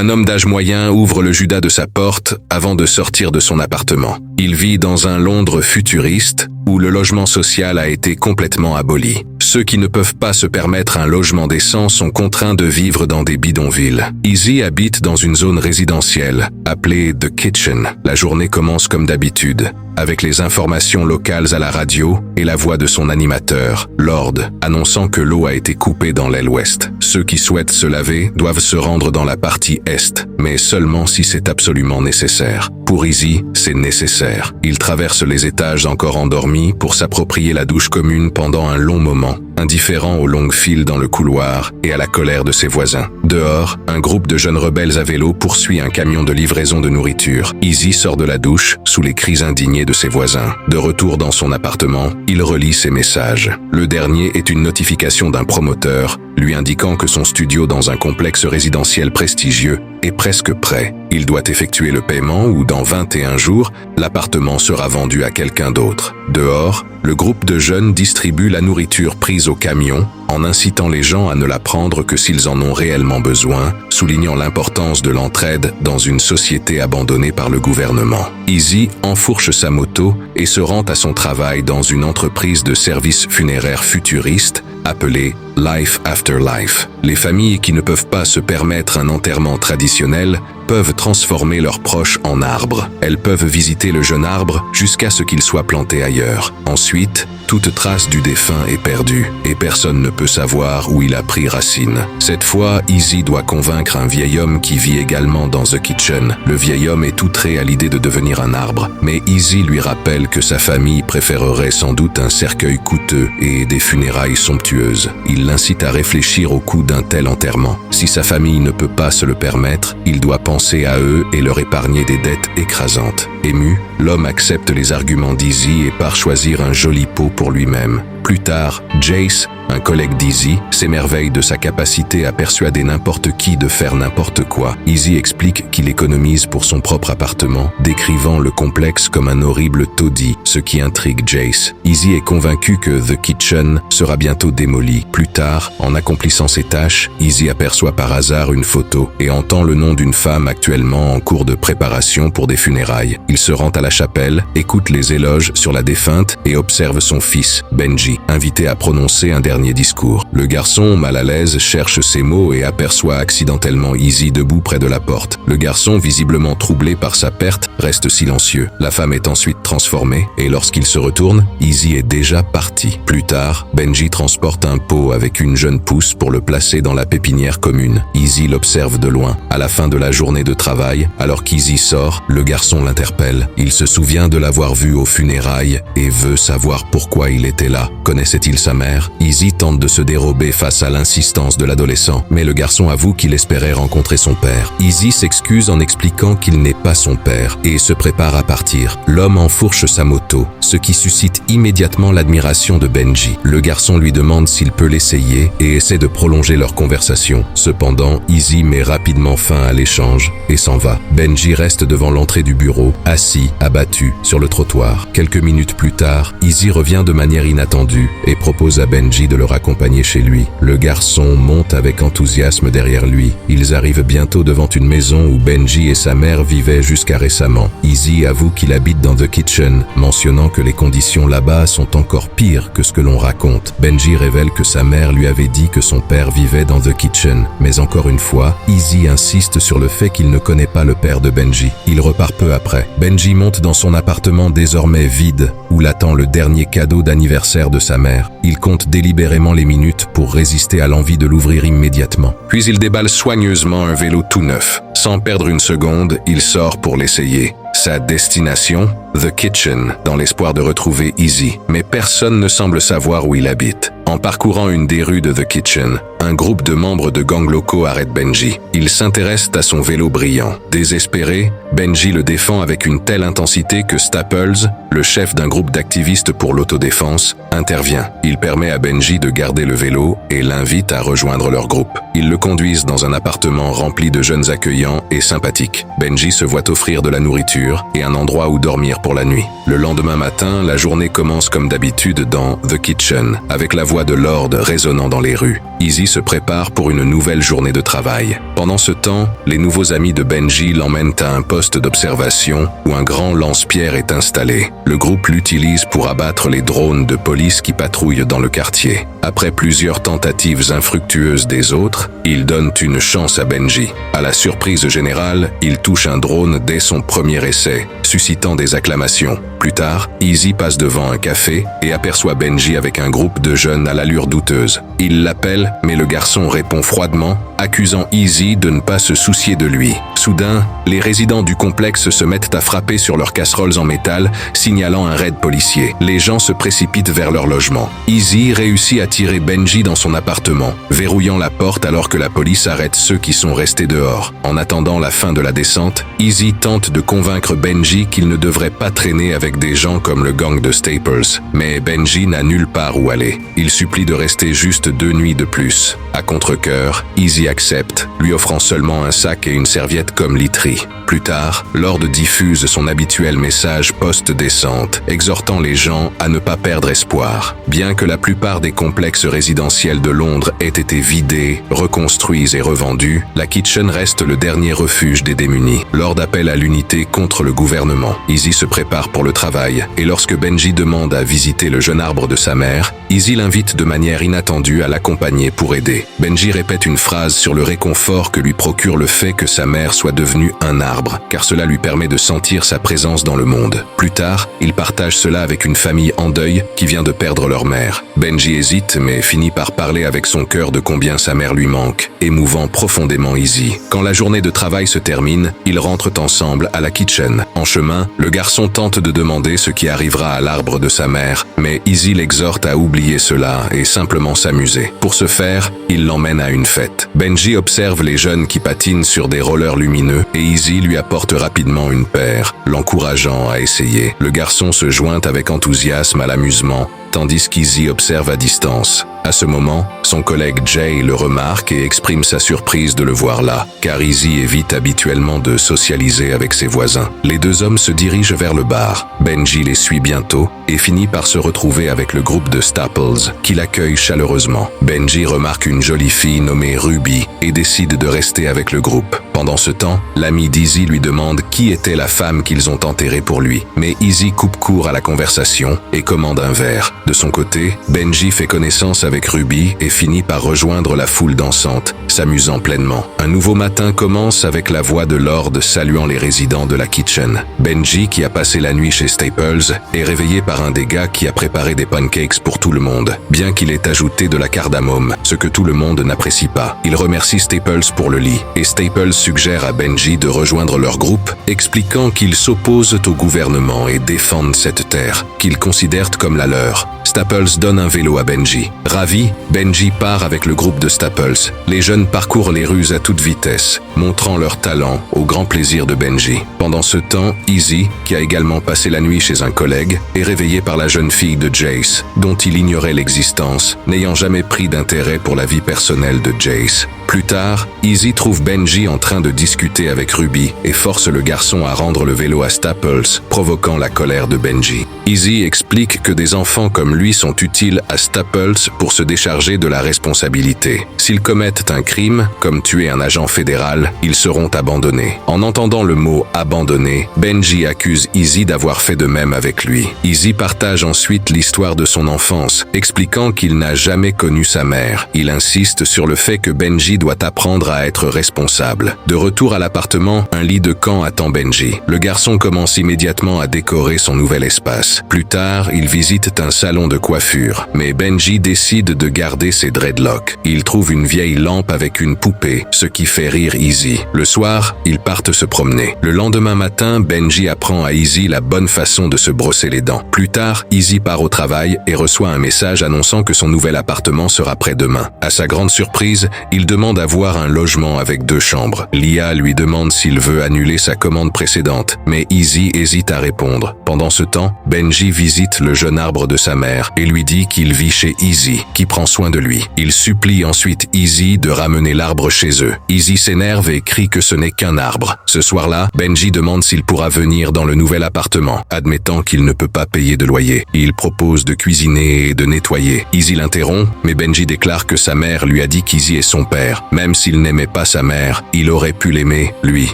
Un homme d'âge moyen ouvre le judas de sa porte avant de sortir de son appartement. Il vit dans un Londres futuriste où le logement social a été complètement aboli. Ceux qui ne peuvent pas se permettre un logement décent sont contraints de vivre dans des bidonvilles. Izzy habite dans une zone résidentielle, appelée The Kitchen. La journée commence comme d'habitude, avec les informations locales à la radio et la voix de son animateur, Lord, annonçant que l'eau a été coupée dans l'aile ouest. Ceux qui souhaitent se laver doivent se rendre dans la partie est, mais seulement si c'est absolument nécessaire. Pour Izzy, c'est nécessaire. Il traverse les étages encore endormis pour s'approprier la douche commune pendant un long moment, indifférent aux longues files dans le couloir et à la colère de ses voisins. Dehors, un groupe de jeunes rebelles à vélo poursuit un camion de livraison de nourriture. Izzy sort de la douche sous les cris indignés de ses voisins. De retour dans son appartement, il relit ses messages. Le dernier est une notification d'un promoteur lui indiquant que son studio dans un complexe résidentiel prestigieux est presque prêt. Il doit effectuer le paiement ou dans 21 jours, l'appartement sera vendu à quelqu'un d'autre. Dehors, le groupe de jeunes distribue la nourriture prise au camion en incitant les gens à ne la prendre que s'ils en ont réellement besoin, soulignant l'importance de l'entraide dans une société abandonnée par le gouvernement. Izzy enfourche sa moto et se rend à son travail dans une entreprise de services funéraires futuriste appelée Life After Life. Les familles qui ne peuvent pas se permettre un enterrement traditionnel peuvent transformer leurs proches en arbres. Elles peuvent visiter le jeune arbre jusqu'à ce qu'il soit planté ailleurs. Ensuite, toute trace du défunt est perdue et personne ne peut savoir où il a pris racine. Cette fois, Izzy doit convaincre un vieil homme qui vit également dans The Kitchen. Le vieil homme est outré à l'idée de devenir un arbre, mais Izzy lui rappelle que sa famille préférerait sans doute un cercueil coûteux et des funérailles somptueuses. Il l'incite à réfléchir au coût d'un tel enterrement. Si sa famille ne peut pas se le permettre, il doit penser à eux et leur épargner des dettes écrasantes. Ému, l'homme accepte les arguments d'Izzy et part choisir un joli pot pour lui-même. Plus tard, Jace, un collègue d'Izzy, s'émerveille de sa capacité à persuader n'importe qui de faire n'importe quoi. Izzy explique qu'il économise pour son propre appartement, décrivant le complexe comme un horrible taudis, ce qui intrigue Jace. Izzy est convaincu que The Kitchen sera bientôt démoli. Plus tard, en accomplissant ses tâches, Izzy aperçoit par hasard une photo et entend le nom d'une femme actuellement en cours de préparation pour des funérailles. Il se rend à la chapelle, écoute les éloges sur la défunte et observe son fils, Benji, invité à prononcer un dernier discours. Le garçon, mal à l'aise, cherche ses mots et aperçoit accidentellement Izzy debout près de la porte. Le garçon, visiblement troublé par sa perte, reste silencieux. La femme est ensuite transformée et lorsqu'il se retourne, Izzy est déjà parti. Plus tard, Benji transporte un pot avec une jeune pousse pour le placer dans la pépinière commune. Izzy l'observe de loin. À la fin de la journée de travail, alors qu'Izzy sort, le garçon l'interpelle. Il se souvient de l'avoir vu aux funérailles et veut savoir pourquoi il était là. Connaissait-il sa mère? Izzy tente de se dérober face à l'insistance de l'adolescent, mais le garçon avoue qu'il espérait rencontrer son père. Izzy s'excuse en expliquant qu'il n'est pas son père et se prépare à partir. L'homme enfourche sa moto, ce qui suscite immédiatement l'admiration de Benji. Le garçon lui demande s'il peut l'essayer et essaie de prolonger leur conversation. Cependant, Izzy met rapidement fin à l'échange et s'en va. Benji reste devant l'entrée du bureau, assis, abattu, sur le trottoir. Quelques minutes plus tard, Izzy revient de manière inattendue et propose à Benji de le raccompagner chez lui. Le garçon monte avec enthousiasme derrière lui. Ils arrivent bientôt devant une maison où Benji et sa mère vivaient jusqu'à récemment. Izzy avoue qu'il habite dans The Kitchen, mentionnant que les conditions là-bas sont encore pires que ce que l'on raconte. Benji révèle que sa mère lui avait dit que son père vivait dans The Kitchen, mais encore une fois, Izzy insiste sur le fait qu'il ne connaît pas le père de Benji. Il repart peu après. Benji monte dans son appartement désormais vide, où l'attend le dernier cadeau d'anniversaire de sa mère. Il compte délibérément les minutes pour résister à l'envie de l'ouvrir immédiatement. Puis il déballe soigneusement un vélo tout neuf. Sans perdre une seconde, il sort pour l'essayer. Sa destination, The Kitchen, dans l'espoir de retrouver Izzy. Mais personne ne semble savoir où il habite. En parcourant une des rues de The Kitchen, un groupe de membres de gangs locaux arrête Benji. Ils s'intéressent à son vélo brillant. Désespéré, Benji le défend avec une telle intensité que Staples, le chef d'un groupe d'activistes pour l'autodéfense, intervient. Il permet à Benji de garder le vélo et l'invite à rejoindre leur groupe. Ils le conduisent dans un appartement rempli de jeunes accueillants et sympathiques. Benji se voit offrir de la nourriture et un endroit où dormir pour la nuit. Le lendemain matin, la journée commence comme d'habitude dans The Kitchen, avec la voix voix de Lord résonnant dans les rues. Izzy se prépare pour une nouvelle journée de travail. Pendant ce temps, les nouveaux amis de Benji l'emmènent à un poste d'observation où un grand lance-pierre est installé. Le groupe l'utilise pour abattre les drones de police qui patrouillent dans le quartier. Après plusieurs tentatives infructueuses des autres, ils donnent une chance à Benji. À la surprise générale, il touche un drone dès son premier essai, suscitant des acclamations. Plus tard, Izzy passe devant un café et aperçoit Benji avec un groupe de jeunes à l'allure douteuse. Il l'appelle, mais le garçon répond froidement, accusant Izzy de ne pas se soucier de lui. Soudain, les résidents du complexe se mettent à frapper sur leurs casseroles en métal, signalant un raid policier. Les gens se précipitent vers leur logement. Izzy réussit à tirer Benji dans son appartement, verrouillant la porte alors que la police arrête ceux qui sont restés dehors. En attendant la fin de la descente, Izzy tente de convaincre Benji qu'il ne devrait pas traîner avec des gens comme le gang de Staples. Mais Benji n'a nulle part où aller. Il supplie de rester juste 2 nuits de plus. À contre-cœur, Izzy accepte, lui offrant seulement un sac et une serviette comme literie. Plus tard, Lord diffuse son habituel message post-descente, exhortant les gens à ne pas perdre espoir. Bien que la plupart des complexes résidentiels de Londres aient été vidés, reconstruits et revendus, la Kitchen reste le dernier refuge des démunis. Lord appelle à l'unité contre le gouvernement. Izzy se prépare pour le travail, et lorsque Benji demande à visiter le jeune arbre de sa mère, Izzy l'invite de manière inattendue à l'accompagner pour aider. Benji répète une phrase sur le réconfort que lui procure le fait que sa mère soit devenue un arbre, car cela lui permet de sentir sa présence dans le monde. Plus tard, il partage cela avec une famille en deuil qui vient de perdre leur mère. Benji hésite, mais finit par parler avec son cœur de combien sa mère lui manque, émouvant profondément Izzy. Quand la journée de travail se termine, ils rentrent ensemble à la Kitchen. En chemin, le garçon tente de demander ce qui arrivera à l'arbre de sa mère, mais Izzy l'exhorte à oublier cela et simplement s'amuser. Pour ce faire, il l'emmène à une fête. Benji observe les jeunes qui patinent sur des rollers lumineux et Izzy lui apporte rapidement une paire, l'encourageant à essayer. Le garçon se joint avec enthousiasme à l'amusement, tandis qu'Izzy observe à distance. À ce moment, son collègue Jay le remarque et exprime sa surprise de le voir là, car Izzy évite habituellement de socialiser avec ses voisins. Les 2 hommes se dirigent vers le bar. Benji les suit bientôt et finit par se retrouver avec le groupe de Staples, qui l'accueille chaleureusement. Benji remarque une jolie fille nommée Ruby et décide de rester avec le groupe. Pendant ce temps, l'ami d'Izzy lui demande qui était la femme qu'ils ont enterrée pour lui, mais Izzy coupe court à la conversation et commande un verre. De son côté, Benji fait connaissance avec Ruby et finit par rejoindre la foule dansante, s'amusant pleinement. Un nouveau matin commence avec la voix de Lord saluant les résidents de la Kitchen. Benji, qui a passé la nuit chez Staples, est réveillé par un des gars qui a préparé des pancakes pour tout le monde, bien qu'il ait ajouté de la cardamome, ce que tout le monde n'apprécie pas. Il remercie Staples pour le lit, et Staples suggère à Benji de rejoindre leur groupe, expliquant qu'ils s'opposent au gouvernement et défendent cette terre, qu'ils considèrent comme la leur. Staples donne un vélo à Benji. Ravi, Benji part avec le groupe de Staples. Les jeunes parcourent les rues à toute vitesse, montrant leur talent au grand plaisir de Benji. Pendant ce temps, Izzy, qui a également passé la nuit chez un collègue, est réveillé par la jeune fille de Jace, dont il ignorait l'existence, n'ayant jamais pris d'intérêt pour la vie personnelle de Jace. Plus tard, Izzy trouve Benji en train de discuter avec Ruby et force le garçon à rendre le vélo à Staples, provoquant la colère de Benji. Izzy explique que des enfants comme lui sont utiles à Staples pour se décharger de la responsabilité. S'ils commettent un crime, comme tuer un agent fédéral, ils seront abandonnés. En entendant le mot « abandonné », Benji accuse Izzy d'avoir fait de même avec lui. Izzy partage ensuite l'histoire de son enfance, expliquant qu'il n'a jamais connu sa mère. Il insiste sur le fait que Benji doit apprendre à être responsable. De retour à l'appartement, un lit de camp attend Benji. Le garçon commence immédiatement à décorer son nouvel espace. Plus tard, il visite un salon de coiffure, mais Benji décide de garder ses dreadlocks. Il trouve une vieille lampe avec une poupée, ce qui fait rire Izzy. Le soir, ils partent se promener. Le lendemain matin, Benji apprend à Izzy la bonne façon de se brosser les dents. Plus tard, Izzy part au travail et reçoit un message annonçant que son nouvel appartement sera prêt demain. À sa grande surprise, il demande demande à voir un logement avec 2 chambres. Lia lui demande s'il veut annuler sa commande précédente, mais Izzy hésite à répondre. Pendant ce temps, Benji visite le jeune arbre de sa mère et lui dit qu'il vit chez Izzy, qui prend soin de lui. Il supplie ensuite Izzy de ramener l'arbre chez eux. Izzy s'énerve et crie que ce n'est qu'un arbre. Ce soir-là, Benji demande s'il pourra venir dans le nouvel appartement, admettant qu'il ne peut pas payer de loyer. Il propose de cuisiner et de nettoyer. Izzy l'interrompt, mais Benji déclare que sa mère lui a dit qu'Izzy est son père. Même s'il n'aimait pas sa mère, il aurait pu l'aimer, lui.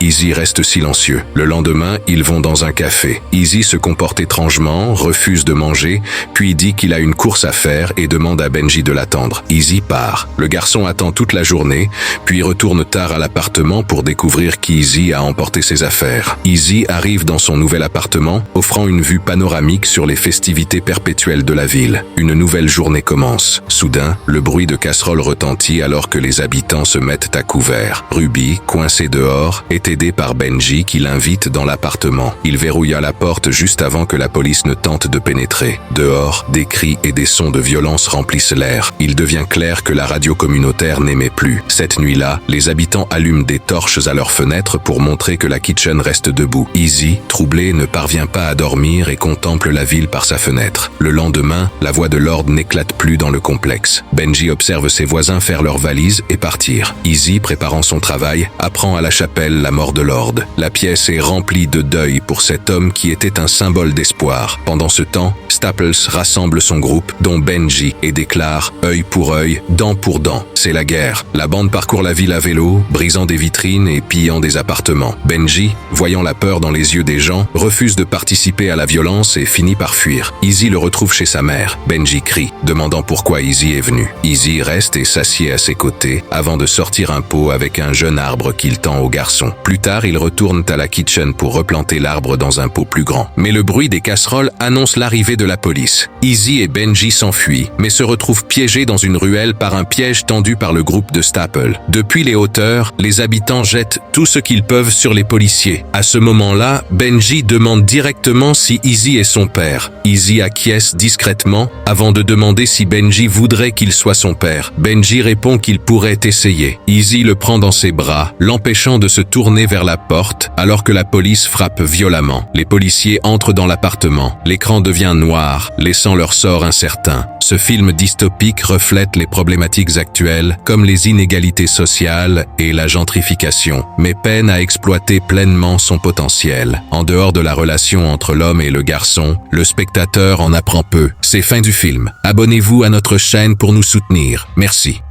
Izzy reste silencieux. Le lendemain, ils vont dans un café. Izzy se comporte étrangement, refuse de manger, puis dit qu'il a une course à faire et demande à Benji de l'attendre. Izzy part. Le garçon attend toute la journée, puis retourne tard à l'appartement pour découvrir qu'Izzy a emporté ses affaires. Izzy arrive dans son nouvel appartement, offrant une vue panoramique sur les festivités perpétuelles de la ville. Une nouvelle journée commence. Soudain, le bruit de casseroles retentit alors que les habitants se mettent à couvert. Ruby, coincée dehors, est aidée par Benji qui l'invite dans l'appartement. Il verrouilla la porte juste avant que la police ne tente de pénétrer. Dehors, des cris et des sons de violence remplissent l'air. Il devient clair que la radio communautaire n'aimait plus. Cette nuit-là, les habitants allument des torches à leurs fenêtres pour montrer que la kitchen reste debout. Izzy, troublé, ne parvient pas à dormir et contemple la ville par sa fenêtre. Le lendemain, la voix de Lord n'éclate plus dans le complexe. Benji observe ses voisins faire leurs valises et partir. Izzy, préparant son travail, apprend à la chapelle la mort de Lord. La pièce est remplie de deuil pour cet homme qui était un symbole d'espoir. Pendant ce temps, Staples rassemble son groupe, dont Benji, et déclare « œil pour œil, dent pour dent ». C'est la guerre. La bande parcourt la ville à vélo, brisant des vitrines et pillant des appartements. Benji, voyant la peur dans les yeux des gens, refuse de participer à la violence et finit par fuir. Izzy le retrouve chez sa mère. Benji crie, demandant pourquoi Izzy est venu. Izzy reste et s'assied à ses côtés, avant de sortir un pot avec un jeune arbre qu'il tend au garçon. Plus tard, ils retournent à la kitchen pour replanter l'arbre dans un pot plus grand. Mais le bruit des casseroles annonce l'arrivée de la police. Izzy et Benji s'enfuient, mais se retrouvent piégés dans une ruelle par un piège tendu par le groupe de Staples. Depuis les hauteurs, les habitants jettent tout ce qu'ils peuvent sur les policiers. À ce moment-là, Benji demande directement si Izzy est son père. Izzy acquiesce discrètement avant de demander si Benji voudrait qu'il soit son père. Benji répond qu'il pourrait essayer. Izzy le prend dans ses bras, l'empêchant de se tourner vers la porte alors que la police frappe violemment. Les policiers entrent dans l'appartement. L'écran devient noir, laissant leur sort incertain. Ce film dystopique reflète les problématiques actuelles comme les inégalités sociales et la gentrification, mais peine à exploiter pleinement son potentiel. En dehors de la relation entre l'homme et le garçon, le spectateur en apprend peu. C'est fin du film. Abonnez-vous à notre chaîne pour nous soutenir. Merci.